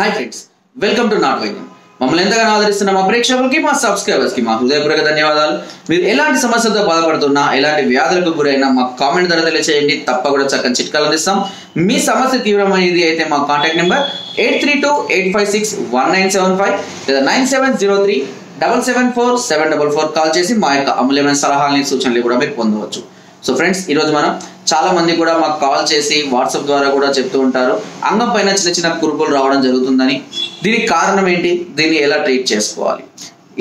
Hi friends, welcome to not వైద్యం. మమ్మల్ని ఎంతగానో ఆదరిస్తున్న మా ప్రేక్షకులకి, మా సబ్స్క్రైబర్స్కి మా హృదయపూర్వక ధన్యవాదాలు. మీరు ఎలాంటి సమస్యలతో బాధపడుతున్నా, ఎలాంటి వ్యాధులకు గురైనా మా కామెంట్ ద్వారా తెలియచేయండి. తప్పకుండా చక్కని చిట్కాలు అందిస్తాం. మీ సమస్య తీవ్రమైనది అయితే మా కాంటాక్ట్ నెంబర్ 8328561975 లేదా 9703774744 కాల్ చేసి మా యొక్క అమూల్యమైన సలహాలని, సూచనలు కూడా మీరు పొందవచ్చు. సో ఫ్రెండ్స్, ఈరోజు మనం చాలా మంది కూడా మాకు కాల్ చేసి వాట్సాప్ ద్వారా కూడా చెప్తూ ఉంటారు, అంగం పైన చిన్న చిన్న కురుపులు రావడం జరుగుతుందని. దీనికి కారణం ఏంటి, దీన్ని ఎలా ట్రీట్ చేసుకోవాలి?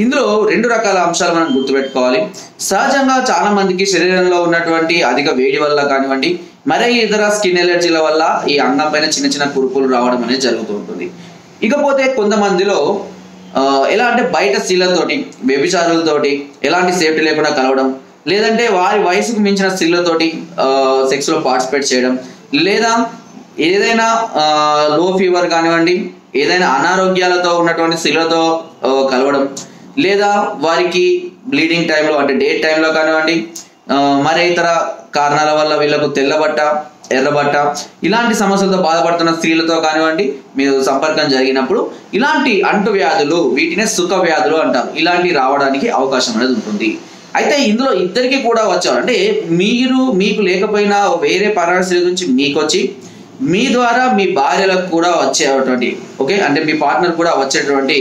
ఇందులో రెండు రకాల అంశాలు మనం గుర్తుపెట్టుకోవాలి. సహజంగా చాలా మందికి శరీరంలో ఉన్నటువంటి అధిక వేడి వల్ల కానివ్వండి, మరే ఇతర స్కిన్ ఎలర్జీల వల్ల ఈ అంగం పైన చిన్న చిన్న కురుపులు రావడం అనేది జరుగుతూ ఉంటుంది. ఇకపోతే కొంతమందిలో ఎలా అంటే బయట స్త్రీలతోటి, వ్యభిచారులతోటి ఎలాంటి సేఫ్టీ లేకుండా కలవడం, లేదంటే వారి వయసుకు మించిన స్త్రీలతోటి సెక్స్లో పార్టిసిపేట్ చేయడం, లేదా ఏదైనా లో ఫీవర్ కానివ్వండి, ఏదైనా అనారోగ్యాలతో ఉన్నటువంటి స్త్రీలతో కలవడం, లేదా వారికి బ్లీడింగ్ టైంలో అంటే డేట్ టైంలో కానివ్వండి, మరే ఇతర కారణాల వల్ల వీళ్ళకు తెల్లబట్ట, ఎర్రబట్ట ఇలాంటి సమస్యలతో బాధపడుతున్న స్త్రీలతో కానివ్వండి మీరు సంపర్కం జరిగినప్పుడు ఇలాంటి అంటు వ్యాధులు, వీటినే సుఖ వ్యాధులు అంటారు, ఇలాంటివి రావడానికి అవకాశం అనేది ఉంటుంది. అయితే ఇందులో ఇద్దరికి కూడా వచ్చారు అంటే మీకు లేకపోయినా వేరే పరాణ స్త్రీ నుంచి మీకు వచ్చి మీ ద్వారా మీ భార్యలకు కూడా వచ్చేటువంటి అంటే మీ పార్ట్నర్ కూడా వచ్చేటువంటి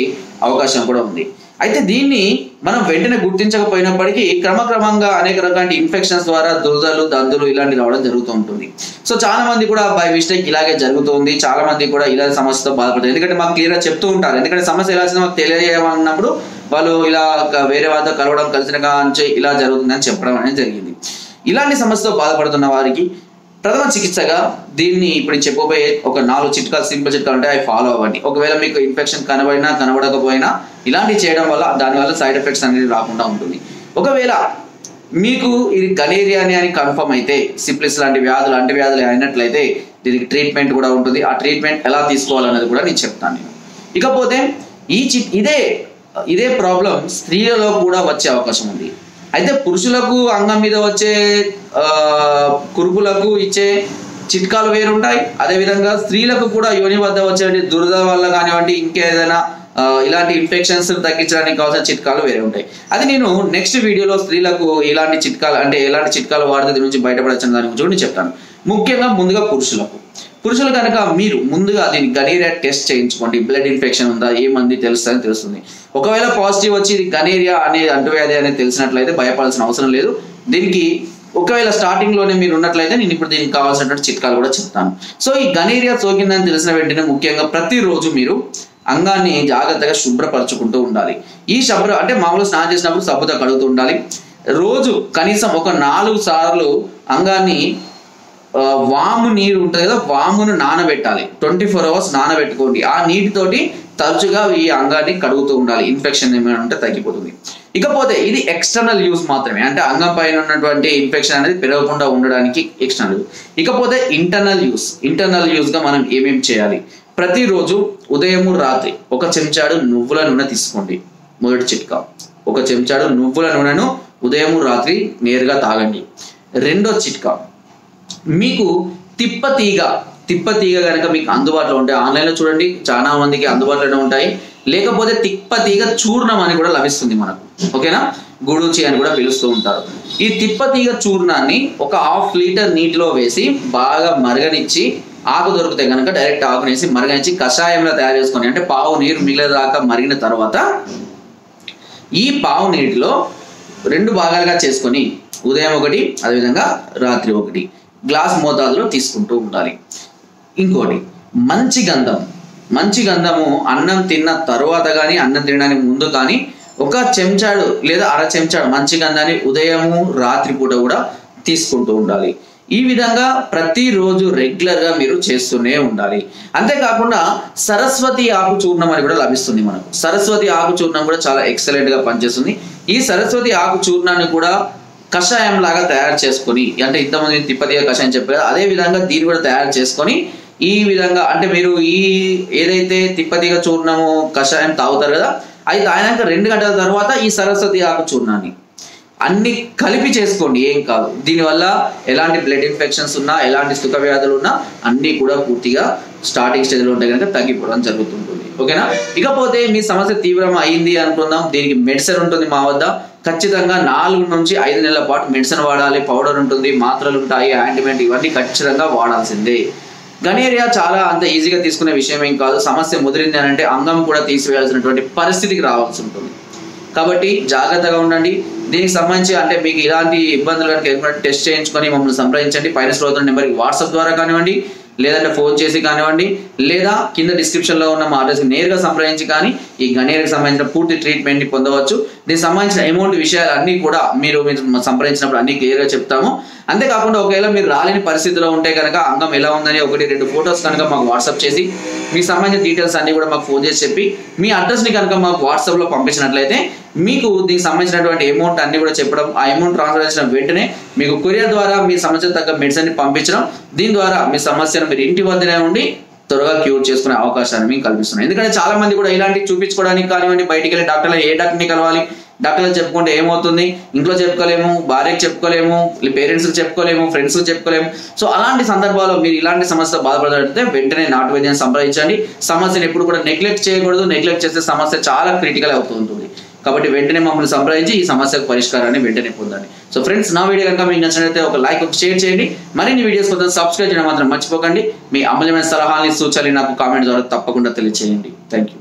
అవకాశం కూడా ఉంది. అయితే దీన్ని మనం వెంటనే గుర్తించకపోయినప్పటికీ క్రమక్రమంగా అనేక రకాల ఇన్ఫెక్షన్స్ ద్వారా దురదలు, దద్దులు ఇలాంటివి రావడం జరుగుతూ ఉంటుంది. సో చాలా మంది కూడా బై మిస్టేక్ ఇలాగే జరుగుతుంది. చాలా మంది కూడా ఇలాంటి సమస్యతో బాధపడతారు. ఎందుకంటే మాకు క్లియర్గా చెప్తూ ఉంటారు, ఎందుకంటే సమస్య ఎలా వచ్చిందో మాకు తెలియజేయమన్నప్పుడు వాళ్ళు ఇలా వేరే వాళ్ళతో కలవడం, కలిసిన కాంచి ఇలా జరుగుతుందని చెప్పడం అనేది జరిగింది. ఇలాంటి సమస్యతో బాధపడుతున్న వారికి ప్రథమ చికిత్సగా దీన్ని ఇప్పుడు చెప్పబోయే ఒక 4 చిట్కాలు, సింపుల్ చిట్కాలు ఉంటాయి, అవి ఫాలో అవ్వండి. ఒకవేళ మీకు ఇన్ఫెక్షన్ కనబడకపోయినా ఇలాంటివి చేయడం వల్ల దానివల్ల సైడ్ ఎఫెక్ట్స్ అనేది రాకుండా ఉంటుంది. ఒకవేళ మీకు ఇది గనేరియా అని కన్ఫర్మ్ అయితే, సిప్లిస్ లాంటి వ్యాధులు, అంటువ్యాధులు అయినట్లయితే దీనికి ట్రీట్మెంట్ కూడా ఉంటుంది. ఆ ట్రీట్మెంట్ ఎలా తీసుకోవాలనేది కూడా నేను చెప్తాను నేను. ఇకపోతే ఇదే ప్రాబ్లం స్త్రీలలో కూడా వచ్చే అవకాశం ఉంది. అయితే పురుషులకు అంగం మీద వచ్చే కురుపులకు ఇచ్చే చిట్కాలు వేరుంటాయి. అదేవిధంగా స్త్రీలకు కూడా యోని వద్ద వచ్చే దురద వల్ల కానివ్వండి, ఇంకేదైనా ఇలాంటి ఇన్ఫెక్షన్స్ తగ్గించడానికి కావాల్సిన చిట్కాలు వేరే ఉంటాయి. అది నేను నెక్స్ట్ వీడియోలో స్త్రీలకు ఎలాంటి చిట్కాలు వాడితే దీని నుంచి బయటపడచ్చు దాని గురించి నేను చెప్తాను. ముఖ్యంగా ముందుగా పురుషులు కనుక మీరు ముందుగా దీన్ని గనేరియా టెస్ట్ చేయించుకోండి. బ్లడ్ ఇన్ఫెక్షన్ ఉందా, ఏమంది తెలుస్తుంది. ఒకవేళ పాజిటివ్ వచ్చి ఇది గనేరియా అనే అంటువ్యాధి అనేది తెలిసినట్లయితే భయపడాల్సిన అవసరం లేదు. దీనికి ఒకవేళ స్టార్టింగ్ లోనే మీరు ఉన్నట్లయితే నేను ఇప్పుడు దీనికి కావాల్సినటువంటి చిట్కాలు కూడా చెప్తాను. సో ఈ గనేరియా సోకిందని తెలిసిన వెంటనే ముఖ్యంగా ప్రతిరోజు మీరు అంగాన్ని జాగ్రత్తగా శుభ్రపరచుకుంటూ ఉండాలి. అంటే మామూలు స్నానం చేసినప్పుడు సబ్బుతో కడుగుతూ ఉండాలి. రోజు కనీసం ఒక 4 సార్లు అంగాన్ని వాము నీరు ఉంటుంది కదా, వామును నానబెట్టాలి. 24 hours నానబెట్టుకోండి. ఆ నీటితోటి తరచుగా ఈ అంగాన్ని కడుగుతూ ఉండాలి. ఇన్ఫెక్షన్ ఏమైనా ఉంటే తగ్గిపోతుంది. ఇకపోతే ఇది ఎక్స్టర్నల్ యూస్ మాత్రమే, అంటే అంగం పైన ఉన్నటువంటి ఇన్ఫెక్షన్ అనేది పెరగకుండా ఉండడానికి ఎక్స్టర్నల్ యూస్. ఇకపోతే ఇంటర్నల్ యూస్ గా మనం ఏమేమి చేయాలి? ప్రతిరోజు ఉదయము రాత్రి 1 చెంచాడు నువ్వుల నూనె తీసుకోండి. మొదటి చిట్కా, 1 చెంచాడు నువ్వుల నూనెను ఉదయము రాత్రి నేరుగా తాగండి. రెండో చిట్కా, మీకు తిప్పతీగ కనుక మీకు అందుబాటులో ఉంటాయి, ఆన్లైన్లో చూడండి, చాలా మందికి అందుబాటులో ఉంటాయి. లేకపోతే తిప్పతీగ చూర్ణం అని కూడా లభిస్తుంది మనకు, ఓకేనా, గుడుచి అని కూడా పిలుస్తూ ఉంటారు. ఈ తిప్పతీగ చూర్ణాన్ని ఒక 1/2 లీటర్ నీటిలో వేసి బాగా మరగనిచ్చి, ఆకు దొరికితే కనుక డైరెక్ట్ ఆకునేసి మరగనిచ్చి కషాయంలో తయారు చేసుకొని, అంటే పావు నీరు మిగిలేదాకా మరిగిన తర్వాత ఈ పావు నీటిలో 2 భాగాలుగా చేసుకొని ఉదయం 1, అదేవిధంగా రాత్రి 1 గ్లాస్ మోతాదులో తీసుకుంటూ ఉండాలి. ఇంకోటి మంచి గంధము అన్నం తిన్న తర్వాత కానీ, అన్నం తినడానికి ముందు కానీ 1 చెంచాడు లేదా 1/2 చెంచాడు మంచి గంధాన్ని ఉదయము రాత్రి పూట కూడా తీసుకుంటూ ఉండాలి. ఈ విధంగా ప్రతిరోజు రెగ్యులర్గా మీరు చేస్తూనే ఉండాలి. అంతేకాకుండా సరస్వతి ఆకు చూర్ణం అని కూడా లభిస్తుంది మనకు. సరస్వతి ఆకు చూర్ణం కూడా చాలా ఎక్సలెంట్గా పనిచేస్తుంది. ఈ సరస్వతి ఆకు చూర్ణాన్ని కూడా కషాయం లాగా తయారు చేసుకొని, అంటే ఇంతమంది తిప్పతీగ కషాయం చెప్పారు, అదే విధంగా దీన్ని కూడా తయారు చేసుకొని ఈ విధంగా, అంటే మీరు ఏదైతే తిప్పతీగ చూర్ణము కషాయం తాగుతారు కదా, అది తాగినాక 2 గంటల తర్వాత ఈ సరస్వతి ఆకు చూర్ణాన్ని అన్ని కలిపి చేసుకోండి, ఏం కాదు. దీనివల్ల ఎలాంటి బ్లడ్ ఇన్ఫెక్షన్స్ ఉన్నా, ఎలాంటి సుఖ వ్యాధులు ఉన్నా అన్నీ కూడా పూర్తిగా స్టార్టింగ్ స్టేజ్లో ఉంటే కనుక తగ్గిపోవడం జరుగుతుంటుంది. ఓకేనా? ఇకపోతే మీ సమస్య తీవ్రం అయింది అనుకుందాం, దీనికి మెడిసిన్ ఉంటుంది మా వద్ద. ఖచ్చితంగా 4 నుంచి 5 నెలల పాటు మెడిసిన్ వాడాలి. పౌడర్ ఉంటుంది, మాత్రలు ఉంటాయి, ఆయింట్మెంట్, ఇవన్నీ ఖచ్చితంగా వాడాల్సిందే. గనేరియా చాలా అంత ఈజీగా తీసుకునే విషయం ఏం కాదు. సమస్య ముదిరింది అని అంటే అంగం కూడా తీసివేయాల్సినటువంటి పరిస్థితికి రావాల్సి ఉంటుంది. కాబట్టి జాగ్రత్తగా ఉండండి. దీనికి సంబంధించి అంటే మీకు ఇలాంటి ఇబ్బందులు కనుక ఏర్పడి టెస్ట్ చేయించుకొని మమ్మల్ని సంప్రదించండి. పైన స్క్రోల్ నెంబర్కి వాట్సాప్ ద్వారా కానివ్వండి, లేదంటే ఫోన్ చేసి కానివ్వండి, లేదా కింద డిస్క్రిప్షన్లో ఉన్న మా అడ్రస్కి నేరుగా సంప్రదించి కానీ ఈ గనేరియాకి సంబంధించిన పూర్తి ట్రీట్మెంట్ని పొందవచ్చు. దీనికి సంబంధించిన అమౌంట్ విషయాలు అన్నీ కూడా మీరు సంప్రదించినప్పుడు అన్ని క్లియర్గా చెప్తాము. అంతేకాకుండా ఒకవేళ మీరు రాలేని పరిస్థితిలో ఉంటే కనుక అంగం ఎలా ఉందని 1-2 ఫొటోస్ కనుక మాకు వాట్సాప్ చేసి మీకు సంబంధించిన డీటెయిల్స్ అన్ని కూడా మాకు ఫోన్ చేసి చెప్పి మీ అడ్రస్ని కనుక మాకు వాట్సాప్లో పంపించినట్లయితే మీకు దీనికి సంబంధించినటువంటి అమౌంట్ అన్ని కూడా చెప్పడం, ఆ అమౌంట్ ట్రాన్స్ఫర్ చేసిన వెంటనే మీకు కొరియర్ ద్వారా మీ సమస్య తగ్గ మెడిసిన్ పంపించడం, దీని ద్వారా మీ సమస్యను మీరు ఇంటి వద్దనే ఉండి త్వరగా క్యూర్ చేసుకునే అవకాశాన్ని మీకు కల్పిస్తున్నాం. ఎందుకంటే చాలా మంది కూడా ఇలాంటి చూపించుకోవడానికి కానివ్వండి, బయటికి వెళ్ళి డాక్టర్లు ఏ డాక్టర్ని కలవాలి, డాక్టర్లు చెప్పుకుంటే ఏమవుతుంది, ఇంట్లో చెప్పుకోలేము, భార్యకి చెప్పుకోలేము, పేరెంట్స్కి చెప్పుకోలేము, ఫ్రెండ్స్కి చెప్పుకోలేము. సో అలాంటి సందర్భాల్లో మీరు ఇలాంటి సమస్య బాధపడితే వెంటనే నాటు వైద్యాన్ని సంప్రదించండి. సమస్యను ఎప్పుడు కూడా నెగ్లెక్ట్ చేయకూడదు. నెగ్లెక్ట్ చేస్తే సమస్య చాలా క్రిటికల్ అవుతూ ఉంటుంది. కాబట్టి వెంటనే మమ్మల్ని సంప్రదించి ఈ సమస్యకు పరిష్కారాన్ని వెంటనే పొందండి. సో ఫ్రెండ్స్, నా వీడియో కనుక మీకు నచ్చినట్లయితే ఒక లైక్, ఒక షేర్ చేయండి. మరిన్ని వీడియోస్ కోసం సబ్స్క్రైబ్ చేయడం మాత్రం మర్చిపోకండి. మీ అమూల్యమైన సలహాలని, సూచనలు నాకు కామెంట్ ద్వారా తప్పకుండా తెలియజేయండి. Thank you.